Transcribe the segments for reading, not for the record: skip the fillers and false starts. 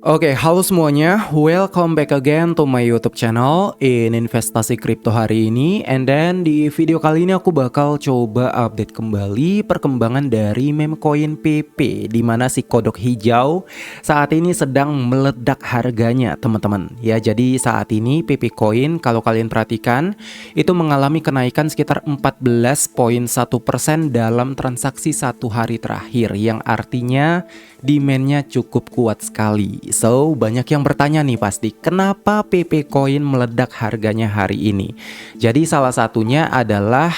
Oke, halo semuanya. Welcome back again to my YouTube channel in investasi kripto hari ini. And then di video kali ini aku bakal coba update kembali perkembangan dari meme coin PP, di mana si kodok hijau saat ini sedang meledak harganya, teman-teman. Ya, jadi saat ini PP coin kalau kalian perhatikan itu mengalami kenaikan sekitar 14,1% dalam transaksi satu hari terakhir, yang artinya demand-nya cukup kuat sekali. So, banyak yang bertanya nih pasti, kenapa PP Coin meledak harganya hari ini? Jadi salah satunya adalah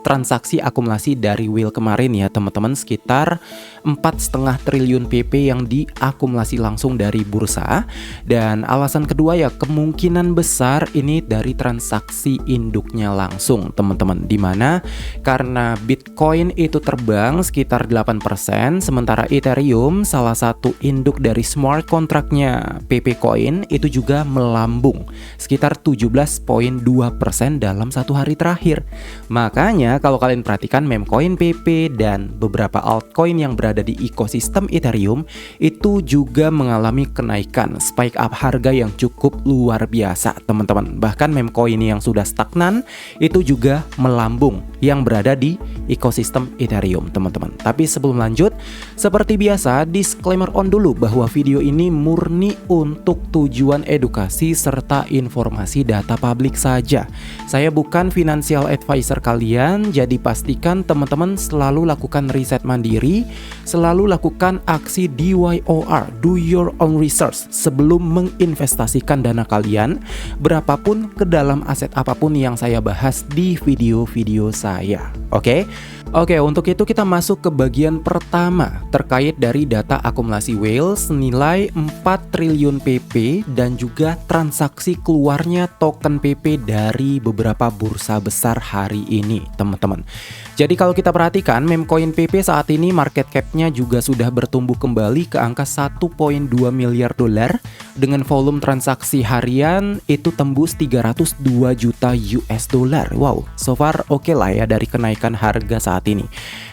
transaksi akumulasi dari whale kemarin ya teman-teman, sekitar 4,5 triliun PP yang diakumulasi langsung dari bursa. Dan alasan kedua ya kemungkinan besar ini dari transaksi induknya langsung teman-teman, dimana karena Bitcoin itu terbang sekitar 8%, sementara Ethereum salah satu induk dari smart contract-nya PP Coin itu juga melambung sekitar 17,2% dalam satu hari terakhir. Makanya kalau kalian perhatikan meme coin PP dan beberapa altcoin yang berada di ekosistem Ethereum itu juga mengalami kenaikan spike up harga yang cukup luar biasa teman-teman. Bahkan meme coin yang sudah stagnan itu juga melambung yang berada di ekosistem Ethereum teman-teman. Tapi sebelum lanjut, seperti biasa disclaimer on dulu bahwa video ini murni untuk tujuan edukasi serta informasi data publik saja. Saya bukan financial advisor kalian, jadi pastikan teman-teman selalu lakukan riset mandiri, selalu lakukan aksi DYOR, do your own research, sebelum menginvestasikan dana kalian berapapun ke dalam aset apapun yang saya bahas di video-video saya. Oke, untuk itu kita masuk ke bagian pertama terkait dari data akumulasi whale senilai 4 triliun PP dan juga transaksi keluarnya token PP dari beberapa bursa besar hari ini teman-teman. Jadi kalau kita perhatikan meme coin PP saat ini market cap-nya juga sudah bertumbuh kembali ke angka 1,2 miliar dolar dengan volume transaksi harian itu tembus 302 juta US dollar. Wow, so far oke lah ya dari kenaikan harga saat ini.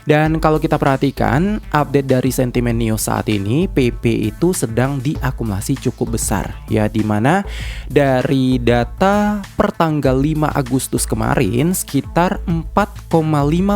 Dan kalau kita perhatikan update dari sentimen news saat ini, PP itu sedang diakumulasi cukup besar ya, dimana dari data per tanggal 5 Agustus kemarin sekitar 4,54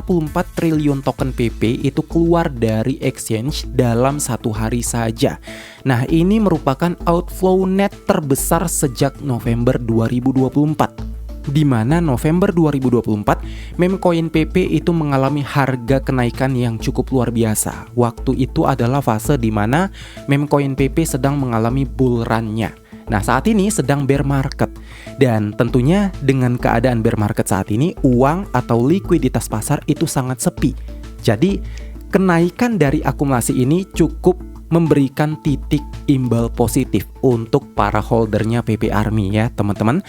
triliun token PP itu keluar dari exchange dalam satu hari saja. Nah, ini merupakan outflow net terbesar sejak November 2024. Di mana November 2024 meme coin PP itu mengalami harga kenaikan yang cukup luar biasa. Waktu itu adalah fase di mana meme coin PP sedang mengalami bull run-nya. Nah, saat ini sedang bear market. Dan tentunya dengan keadaan bear market saat ini, uang atau likuiditas pasar itu sangat sepi. Jadi, kenaikan dari akumulasi ini cukup memberikan titik imbal positif untuk para holdernya PP Army ya teman-teman.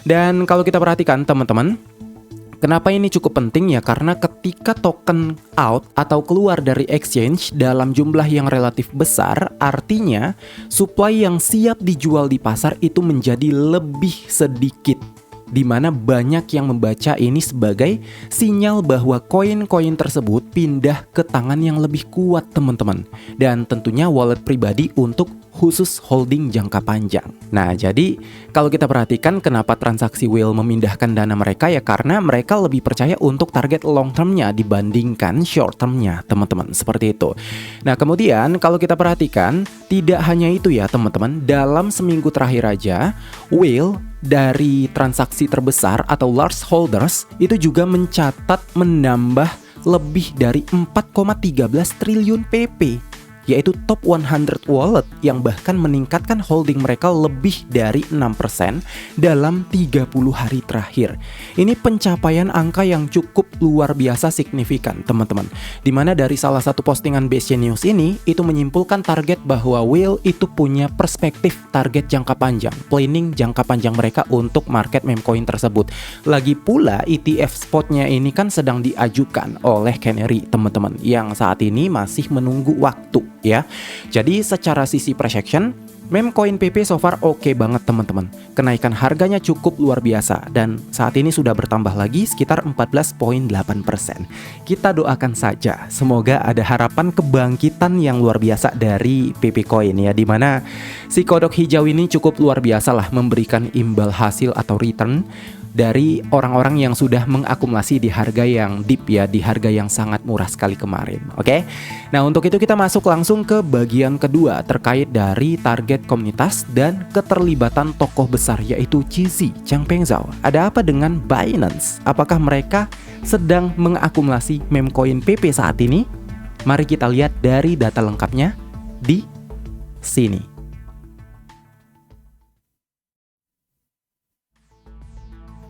Dan kalau kita perhatikan teman-teman, kenapa ini cukup penting ya, karena ketika token out atau keluar dari exchange dalam jumlah yang relatif besar, artinya supply yang siap dijual di pasar itu menjadi lebih sedikit, di mana banyak yang membaca ini sebagai sinyal bahwa koin-koin tersebut pindah ke tangan yang lebih kuat teman-teman, dan tentunya wallet pribadi untuk khusus holding jangka panjang. Nah, jadi kalau kita perhatikan kenapa transaksi whale memindahkan dana mereka ya karena mereka lebih percaya untuk target long termnya dibandingkan short termnya teman-teman, seperti itu. Nah, kemudian kalau kita perhatikan tidak hanya itu ya teman-teman, dalam seminggu terakhir aja whale dari transaksi terbesar atau large holders itu juga mencatat menambah lebih dari 4,13 triliun PP, yaitu top 100 wallet yang bahkan meningkatkan holding mereka lebih dari 6% dalam 30 hari terakhir. Ini pencapaian angka yang cukup luar biasa signifikan teman-teman, dimana dari salah satu postingan BSC News ini itu menyimpulkan target bahwa whale itu punya perspektif target jangka panjang, planning jangka panjang mereka untuk market meme coin tersebut. Lagi pula ETF spotnya ini kan sedang diajukan oleh Canary teman-teman, yang saat ini masih menunggu waktu ya. Jadi secara sisi price action Meme coin PP so far oke banget teman-teman. Kenaikan harganya cukup luar biasa dan saat ini sudah bertambah lagi sekitar 14,8%. Kita doakan saja semoga ada harapan kebangkitan yang luar biasa dari PP Coin ya, dimana si kodok hijau ini cukup luar biasa lah memberikan imbal hasil atau return dari orang-orang yang sudah mengakumulasi di harga yang deep ya, di harga yang sangat murah sekali kemarin. Oke. Nah, untuk itu kita masuk langsung ke bagian kedua terkait dari target komunitas dan keterlibatan tokoh besar yaitu Cheesy, Changpeng Zhao. Ada apa dengan Binance? Apakah mereka sedang mengakumulasi meme coin PP saat ini? Mari kita lihat dari data lengkapnya di sini.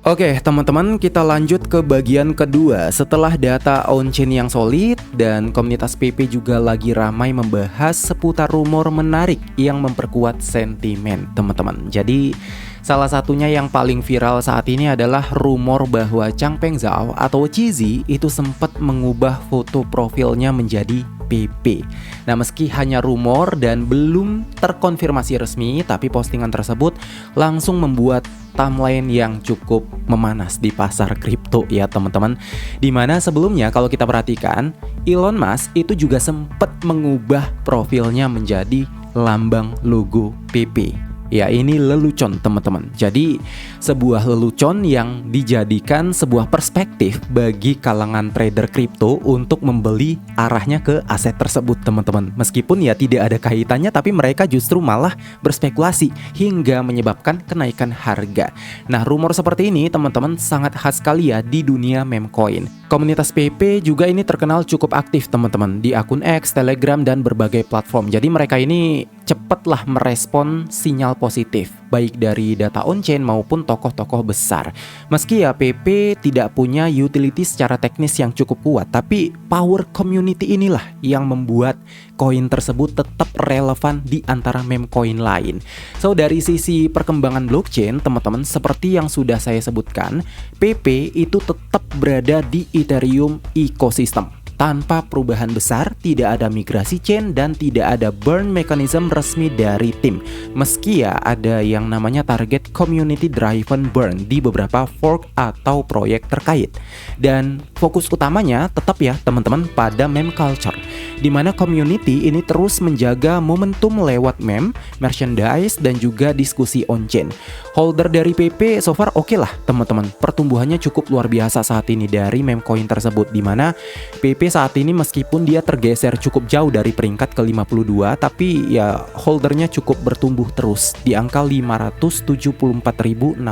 Oke teman-teman, kita lanjut ke bagian kedua. Setelah data on-chain yang solid dan komunitas PP juga lagi ramai membahas seputar rumor menarik yang memperkuat sentimen teman-teman. Jadi salah satunya yang paling viral saat ini adalah rumor bahwa Changpeng Zhao atau Cheesy itu sempat mengubah foto profilnya menjadi PP. Nah, meski hanya rumor dan belum terkonfirmasi resmi, tapi postingan tersebut langsung membuat timeline yang cukup memanas di pasar kripto ya teman-teman. Dimana sebelumnya kalau kita perhatikan, Elon Musk itu juga sempat mengubah profilnya menjadi lambang logo PP. Ya, ini lelucon teman-teman. Jadi sebuah lelucon yang dijadikan sebuah perspektif bagi kalangan trader kripto untuk membeli arahnya ke aset tersebut teman-teman. Meskipun ya tidak ada kaitannya, tapi mereka justru malah berspekulasi hingga menyebabkan kenaikan harga. Nah, rumor seperti ini teman-teman sangat khas sekali ya di dunia meme coin. Komunitas PP juga ini terkenal cukup aktif teman-teman di akun X, Telegram, dan berbagai platform. Jadi mereka ini cepatlah merespon sinyal positif baik dari data on-chain maupun tokoh-tokoh besar. Meski ya PP tidak punya utility secara teknis yang cukup kuat, tapi power community inilah yang membuat koin tersebut tetap relevan di antara meme coin lain. So dari sisi perkembangan blockchain teman-teman, seperti yang sudah saya sebutkan, PP itu tetap berada di Ethereum ecosystem. Tanpa perubahan besar, tidak ada migrasi chain dan tidak ada burn mechanism resmi dari tim. Meski ya ada yang namanya target community driven burn di beberapa fork atau proyek terkait. Dan fokus utamanya tetap ya teman-teman pada meme culture, di mana community ini terus menjaga momentum lewat meme, merchandise, dan juga diskusi on-chain. Holder dari PP so far oke lah teman-teman. Pertumbuhannya cukup luar biasa saat ini dari meme coin tersebut, di mana PP saat ini meskipun dia tergeser cukup jauh dari peringkat ke-52, tapi ya holdernya cukup bertumbuh terus di angka 574.620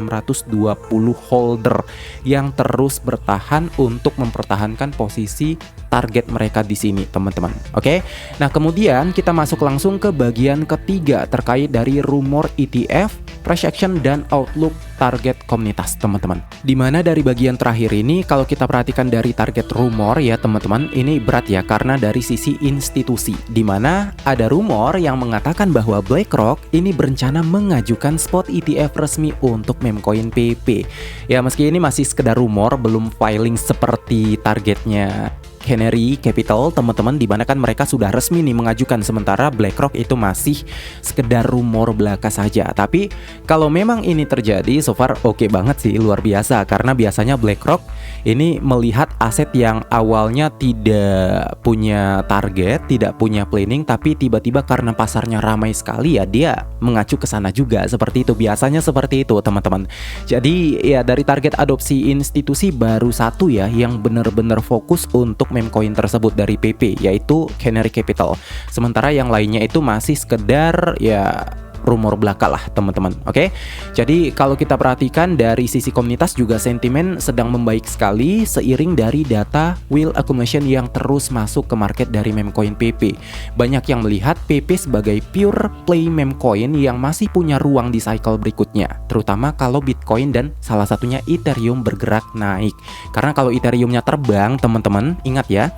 holder yang terus bertahan untuk mempertahankan posisi target mereka di sini teman-teman. Oke. Nah, kemudian kita masuk langsung ke bagian ketiga terkait dari rumor ETF, price action, dan outlook target komunitas teman-teman. Dimana dari bagian terakhir ini kalau kita perhatikan dari target rumor ya teman-teman, ini berat ya karena dari sisi institusi, dimana ada rumor yang mengatakan bahwa BlackRock ini berencana mengajukan spot ETF resmi untuk meme coin PP. Ya, meski ini masih sekedar rumor, belum filing seperti targetnya Canary Capital teman-teman, dimana kan mereka sudah resmi nih mengajukan, sementara BlackRock itu masih sekedar rumor belaka saja. Tapi kalau memang ini terjadi, so far oke banget sih, luar biasa, karena biasanya BlackRock ini melihat aset yang awalnya tidak punya target, tidak punya planning, tapi tiba-tiba karena pasarnya ramai sekali ya dia mengacu ke sana juga, seperti itu, biasanya seperti itu teman-teman. Jadi ya dari target adopsi institusi baru satu ya yang benar-benar fokus untuk meme coin tersebut dari PP, yaitu Canary Capital. Sementara yang lainnya itu masih sekedar ya rumor belaka lah teman-teman. Oke. Jadi kalau kita perhatikan dari sisi komunitas juga sentimen sedang membaik sekali seiring dari data whale accumulation yang terus masuk ke market dari meme coin PP. Banyak yang melihat PP sebagai pure play meme coin yang masih punya ruang di cycle berikutnya, terutama kalau Bitcoin dan salah satunya Ethereum bergerak naik. Karena kalau Ethereumnya terbang teman-teman, ingat ya,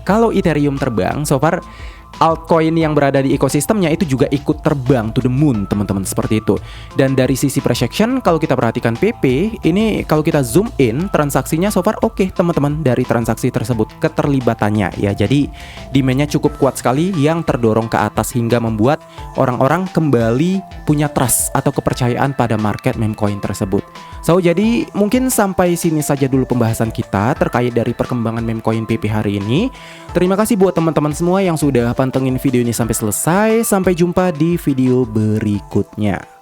kalau Ethereum terbang so far altcoin yang berada di ekosistemnya itu juga ikut terbang to the moon, teman-teman, seperti itu. Dan dari sisi price action, kalau kita perhatikan PP, ini kalau kita zoom in, transaksinya so far oke, teman-teman, dari transaksi tersebut, keterlibatannya ya. Jadi demand-nya cukup kuat sekali yang terdorong ke atas hingga membuat orang-orang kembali punya trust atau kepercayaan pada market meme coin tersebut. So, jadi mungkin sampai sini saja dulu pembahasan kita terkait dari perkembangan meme coin PP hari ini. Terima kasih buat teman-teman semua yang sudah pantengin video ini sampai selesai. Sampai jumpa di video berikutnya.